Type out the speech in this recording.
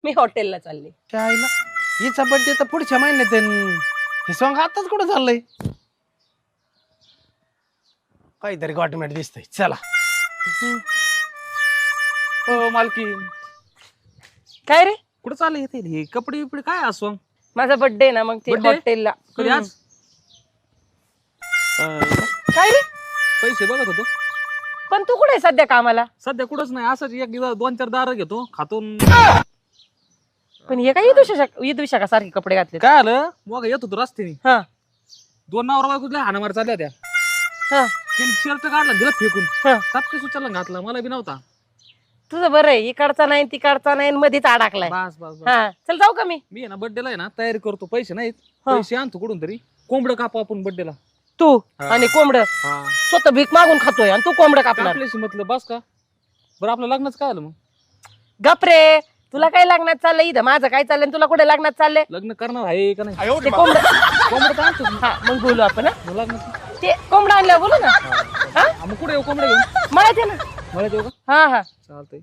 मी हॉटेलला चालले. त्या आईला हिचा बर्थडे तर पुढच्या महिन्यात आहे न. हे सॉंग आताच कुठं चाललंय? काहीतरी गॉटमेट दिसतंय. चला. हो मालकी, काय रे? कुठं चालले हे कपडे बिपडे काय असो? माझा बर्थडे ना, मग ते Birthday? हॉटेलला. कधी आज? काय रे? पैसे बघत होतो. पण तू कुठे सध्या कामाला? सध्या कुठंच नाही, असंच एक 2-4 दार घेतो खातो. पण हे काय ईद विशाखासारखे कपडे घातले? काय आलं मग येत होतो रस्त्याने, हा 2 नवरा बायको हाणामार चालल्या त्या. हा. त्याने शर्ट काढला दिला फेकून, हा. तापकेस उचलला घातला, मला बी नव्हता. तुझं बरं आहे, इकडचा नाही तिकडचा नाही, मध्येच अडकलाय. बस बस बस. हा चल जाऊ का मी? मी आहे ना बर्थडेला आहे ना तयारी करतो, पैसे नाहीत, हा. पैसे आणतो कुठून तरी, कोंबडं कापू आपण बर्थडेला. तू हा. आणि कोंबड स्वतः भीक मागून खातोय आणि तू कोंबड कापणार? आपल्याशी म्हटलं बस का बरं, आपलं लग्नच काय आलं मग? गप रे, तुला काय लग्नात चाललंय? इथं माझं काय चाललंय आणि तुला कुठे लग्नात चाललंय? लग्न करणार आहे का नाही? ते कोंबड. कोंबडं तर आणतोच मी. हा मग बोलू आपण. हा? मग लग्न ते कोंबडा आणल्यावर बोलू ना. हा मग कुठे येऊ कोंबडं घेऊन? मला ते ना. मला देऊ का? हा हा चालतंय.